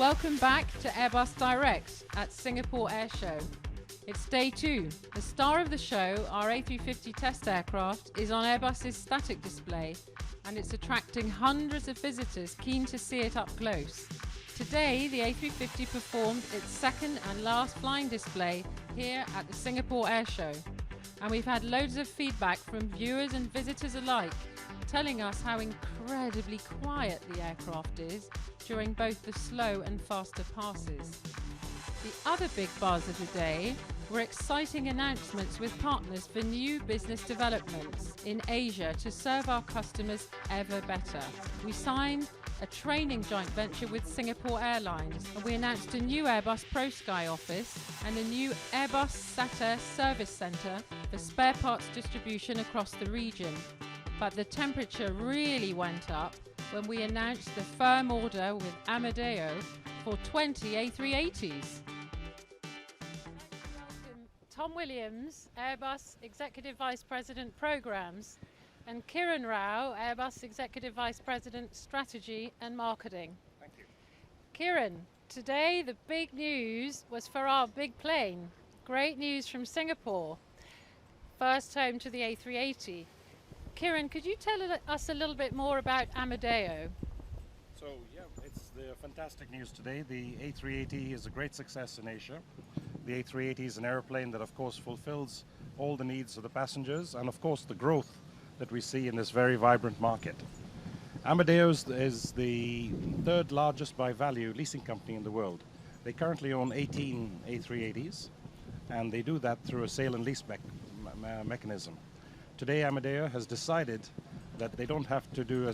Welcome back to Airbus Direct at Singapore Airshow. It's day 2. The star of the show, our A350 test aircraft, is on Airbus's static display, and it's attracting hundreds of visitors keen to see it up close. Today, the A350 performed its second and last flying display here at the Singapore Airshow, and we've had loads of feedback from viewers and visitors alike, telling us how incredibly quiet the aircraft is during both the slow and faster passes. The other big buzz of the day were exciting announcements with partners for new business developments in Asia to serve our customers ever better. We signed a training joint venture with Singapore Airlines, and we announced a new Airbus ProSky office and a new Airbus SATA service centre for spare parts distribution across the region. But the temperature really went up when we announced the firm order with Amadeo for 20 A380s. Welcome Tom Williams, Airbus Executive Vice President Programs, and Kiran Rao, Airbus Executive Vice President Strategy and Marketing. Thank you. Kiran, today the big news was for our big plane. Great news from Singapore. First home to the A380. Kiran, could you tell us a little bit more about Amadeo? So yeah, it's the fantastic news today. The A380 is a great success in Asia. The A380 is an airplane that of course fulfills all the needs of the passengers and of course the growth that we see in this very vibrant market. Amadeo is the third largest by value leasing company in the world. They currently own 18 A380s and they do that through a sale and leaseback mechanism. Today Amadeo has decided that they don't have to do a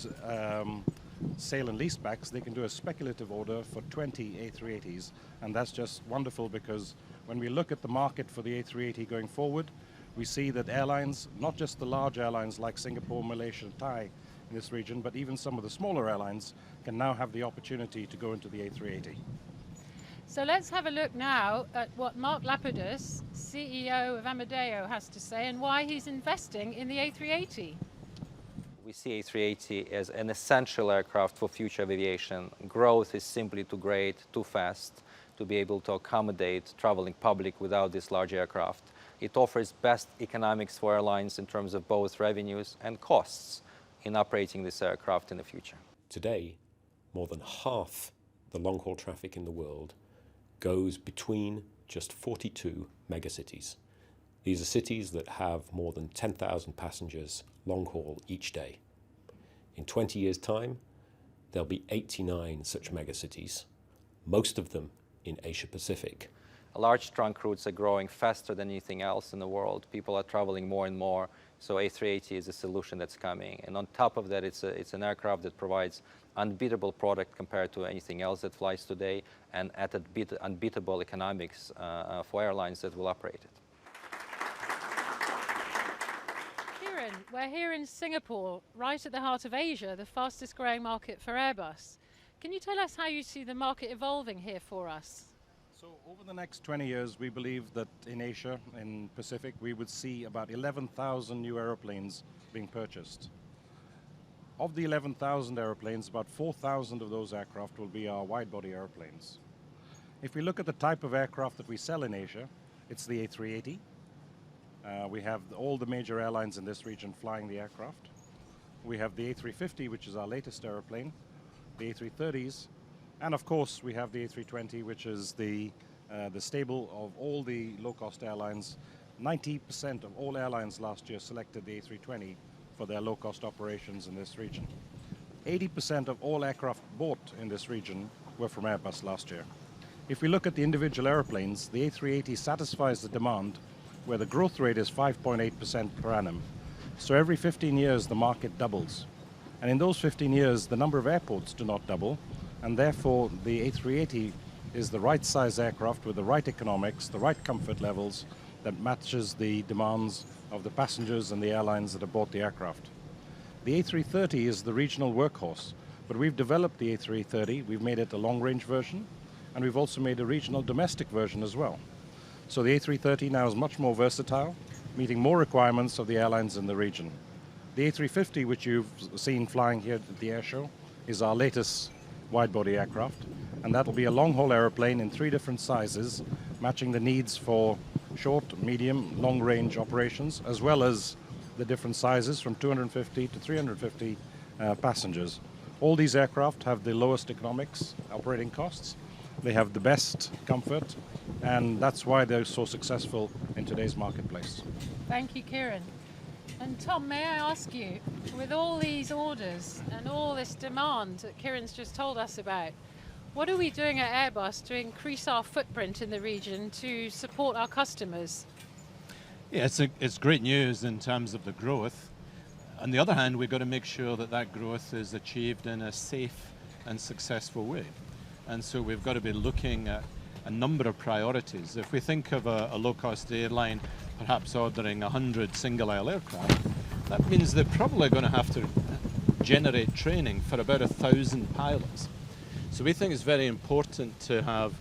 sale and leasebacks, they can do a speculative order for 20 A380s, and that's just wonderful because when we look at the market for the A380 going forward, we see that airlines, not just the large airlines like Singapore, Malaysia, and Thai in this region, but even some of the smaller airlines can now have the opportunity to go into the A380. So let's have a look now at what Mark Lapidus, CEO of Amadeo, has to say and why he's investing in the A380. We see A380 as an essential aircraft for future aviation. Growth is simply too great, too fast to be able to accommodate traveling public without this large aircraft. It offers best economics for airlines in terms of both revenues and costs in operating this aircraft in the future. Today, more than half the long-haul traffic in the world goes between just 42 megacities. These are cities that have more than 10,000 passengers long-haul each day. In 20 years' time, there'll be 89 such megacities, most of them in Asia Pacific. Large trunk routes are growing faster than anything else in the world. People are traveling more and more, so A380 is a solution that's coming. And on top of that, it's an aircraft that provides unbeatable product compared to anything else that flies today, and at unbeatable economics for airlines that will operate it. Kiran, we're here in Singapore, right at the heart of Asia, the fastest growing market for Airbus. Can you tell us how you see the market evolving here for us? So over the next 20 years, we believe that in Asia, in Pacific, we would see about 11,000 new airplanes being purchased. Of the 11,000 airplanes, about 4,000 of those aircraft will be our wide-body airplanes. If we look at the type of aircraft that we sell in Asia, it's the A380. We have all the major airlines in this region flying the aircraft. We have the A350, which is our latest airplane, the A330s, and of course we have the A320, which is the stable of all the low-cost airlines. 90% of all airlines last year selected the A320 for their low-cost operations in this region. 80% of all aircraft bought in this region were from Airbus last year. If we look at the individual airplanes, the A380 satisfies the demand where the growth rate is 5.8% per annum. So every 15 years the market doubles. And in those 15 years the number of airports do not double, and therefore the A380 is the right size aircraft with the right economics, the right comfort levels that matches the demands of the passengers and the airlines that have bought the aircraft. The A330 is the regional workhorse, but we've developed the A330, we've made it a long-range version, and we've also made a regional domestic version as well. So the A330 now is much more versatile, meeting more requirements of the airlines in the region. The A350, which you've seen flying here at the Airshow, is our latest wide-body aircraft, and that'll be a long-haul aeroplane in 3 different sizes, matching the needs for short, medium, long-range operations, as well as the different sizes from 250 to 350 passengers. All these aircraft have the lowest economics, operating costs. They have the best comfort, and that's why they're so successful in today's marketplace. Thank you, Kieran. And Tom, may I ask you, with all these orders and all this demand that Kieran's just told us about, what are we doing at Airbus to increase our footprint in the region to support our customers? Yeah, it's great news in terms of the growth. On the other hand, we've got to make sure that that growth is achieved in a safe and successful way. And so we've got to be looking at a number of priorities. If we think of a low-cost airline perhaps ordering 100 single-aisle aircraft, that means they're probably going to have to generate training for about 1,000 pilots. So we think it's very important to have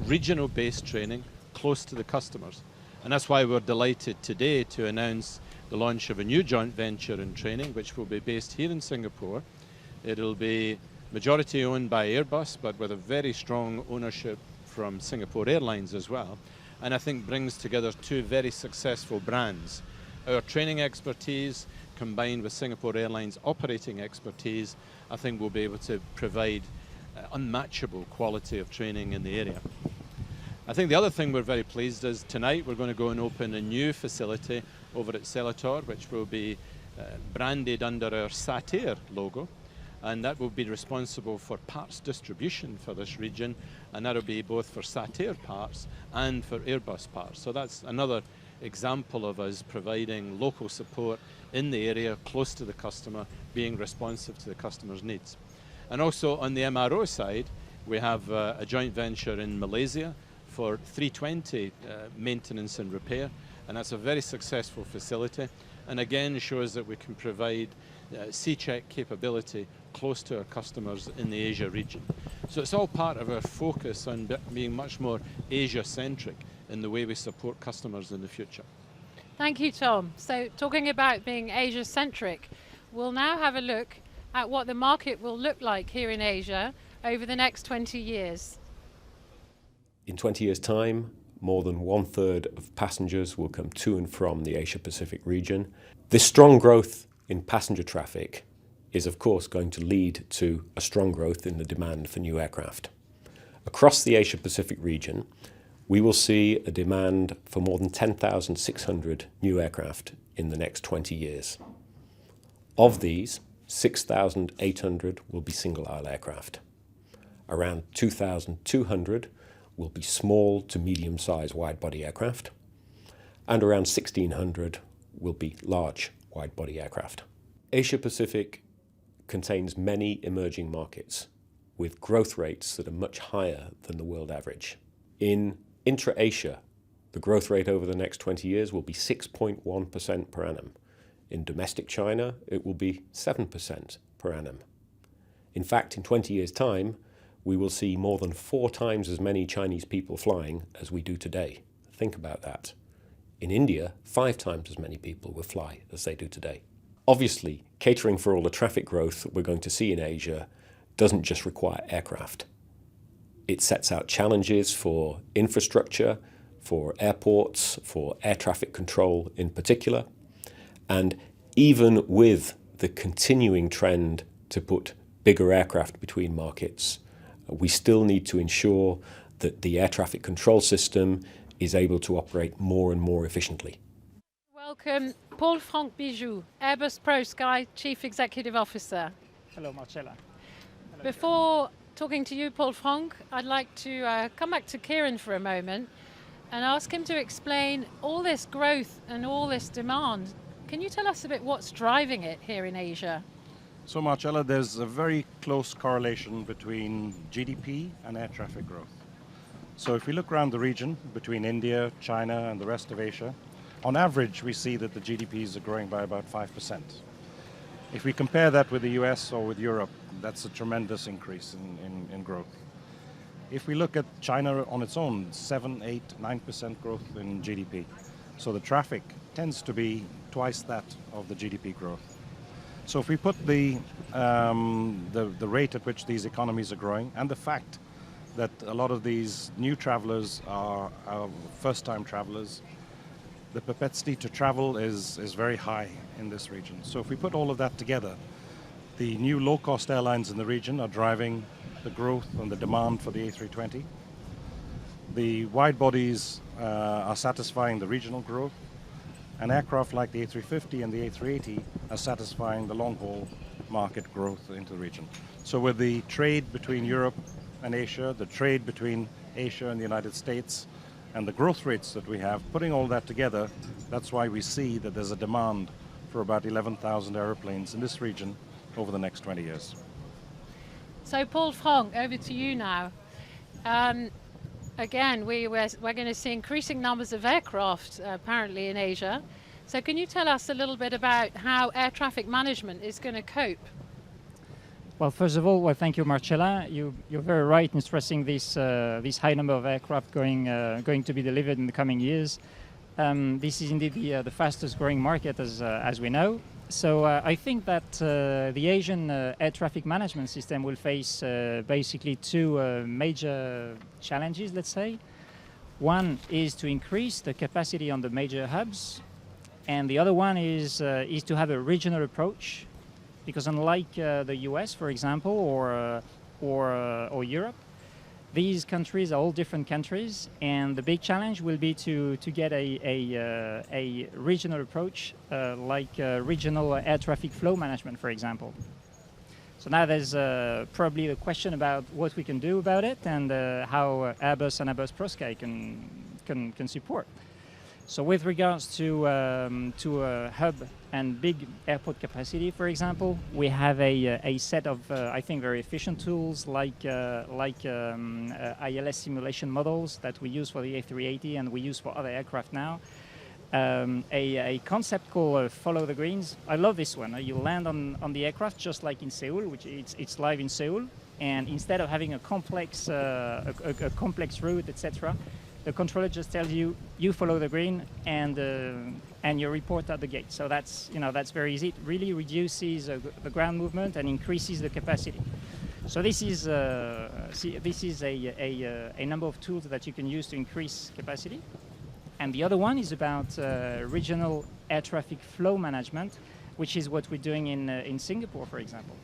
regional-based training close to the customers. And that's why we're delighted today to announce the launch of a new joint venture in training, which will be based here in Singapore. It'll be majority owned by Airbus, but with a very strong ownership from Singapore Airlines as well. And I think brings together 2 very successful brands. Our training expertise combined with Singapore Airlines operating expertise, I think will be able to provide unmatchable quality of training in the area. I think the other thing we're very pleased is tonight we're going to go and open a new facility over at Selator, which will be branded under our Satir logo, and that will be responsible for parts distribution for this region, and that'll be both for Satir parts and for Airbus parts. So that's another example of us providing local support in the area, close to the customer, being responsive to the customer's needs. And also on the MRO side, we have a joint venture in Malaysia for 320 maintenance and repair, and that's a very successful facility, and again shows that we can provide C-check capability close to our customers in the Asia region. So it's all part of our focus on being much more Asia-centric in the way we support customers in the future. Thank you, Tom. So talking about being Asia-centric, we'll now have a look at what the market will look like here in Asia over the next 20 years. In 20 years' time, more than 1/3 of passengers will come to and from the Asia-Pacific region. This strong growth in passenger traffic is of course going to lead to a strong growth in the demand for new aircraft. Across the Asia-Pacific region, we will see a demand for more than 10,600 new aircraft in the next 20 years. Of these, 6,800 will be single-aisle aircraft. Around 2,200 will be small to medium-sized wide-body aircraft, and around 1,600 will be large wide-body aircraft. Asia-Pacific contains many emerging markets with growth rates that are much higher than the world average. In intra-Asia, the growth rate over the next 20 years will be 6.1% per annum. In domestic China, it will be 7% per annum. In fact, in 20 years' time, we will see more than 4 times as many Chinese people flying as we do today. Think about that. In India, 5 times as many people will fly as they do today. Obviously, catering for all the traffic growth that we're going to see in Asia doesn't just require aircraft. It sets out challenges for infrastructure, for airports, for air traffic control in particular. And even with the continuing trend to put bigger aircraft between markets, we still need to ensure that the air traffic control system is able to operate more and more efficiently. Welcome, Paul-Franck Bijou, Airbus ProSky Chief Executive Officer. Hello, Marcella. Hello. Before talking to you, Paul-Franck, I'd like to come back to Kieran for a moment and ask him to explain all this growth and all this demand. Can you tell us a bit what's driving it here in Asia? So Marcella, there's a very close correlation between GDP and air traffic growth. So if we look around the region between India, China and the rest of Asia, on average we see that the GDPs are growing by about 5%. If we compare that with the US or with Europe, that's a tremendous increase in growth. If we look at China on its own, 7, 8, 9% growth in GDP. So the traffic tends to be twice that of the GDP growth. So if we put the rate at which these economies are growing and the fact that a lot of these new travelers are first-time travelers, the propensity to travel is very high in this region. So if we put all of that together, the new low-cost airlines in the region are driving the growth and the demand for the A320. The wide bodies are satisfying the regional growth, and aircraft like the A350 and the A380 are satisfying the long-haul market growth into the region. So with the trade between Europe and Asia, the trade between Asia and the United States, and the growth rates that we have, putting all that together, that's why we see that there's a demand for about 11,000 aeroplanes in this region over the next 20 years. So Paul Franck, over to you now. Again, we're going to see increasing numbers of aircraft apparently in Asia. So can you tell us a little bit about how air traffic management is going to cope? Well, first of all, thank you, Marcella. You're very right in stressing this high number of aircraft going to be delivered in the coming years. This is indeed the fastest growing market, as we know. So I think that the Asian air traffic management system will face basically two major challenges, let's say. One is to increase the capacity on the major hubs, and the other one is to have a regional approach, because unlike the US, for example, or Europe, these countries are all different countries, and the big challenge will be to get a regional approach, like regional air traffic flow management, for example. So now there's probably the question about what we can do about it and how Airbus and Airbus ProSky can support. So with regards to hub and big airport capacity, for example, we have a set of, I think, very efficient tools like ILS simulation models that we use for the A380 and we use for other aircraft now. A concept called follow the greens. I love this one. You land on the aircraft just like in Seoul, which it's live in Seoul, and instead of having a complex route, etc., the controller just tells you follow the green and you report at the gate. So that's very easy. It really reduces the ground movement and increases the capacity. So this is a number of tools that you can use to increase capacity. And the other one is about regional air traffic flow management, which is what we're doing in Singapore, for example.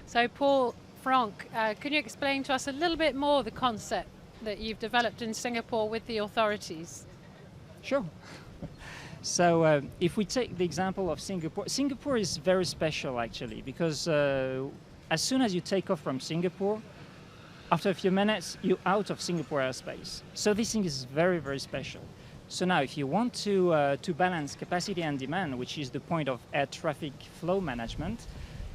So Paul Franck, can you explain to us a little bit more the concept that you've developed in Singapore with the authorities? Sure. So if we take the example of Singapore is very special actually, because as soon as you take off from Singapore, after a few minutes, you're out of Singapore airspace. So this thing is very, very special. So now if you want to balance capacity and demand, which is the point of air traffic flow management,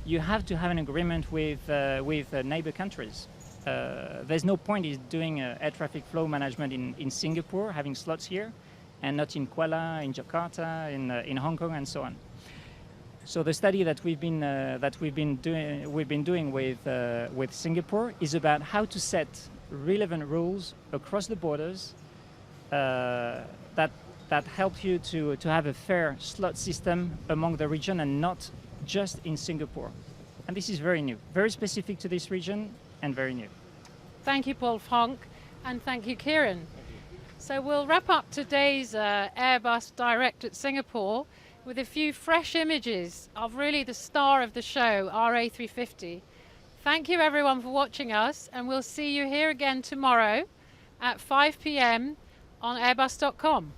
you have to have an agreement with neighbor countries. There's no point in doing air traffic flow management in Singapore, having slots here, and not in Kuala, in Jakarta, in Hong Kong, and so on. So the study that we've been doing with Singapore is about how to set relevant rules across the borders that help you to have a fair slot system among the region and not just in Singapore. And this is very new, very specific to this region and very new. Thank you, Paul Franck, and thank you, Kieran. So we'll wrap up today's Airbus Direct at Singapore with a few fresh images of really the star of the show, our A350. Thank you everyone for watching us, and we'll see you here again tomorrow at 5 p.m. on Airbus.com.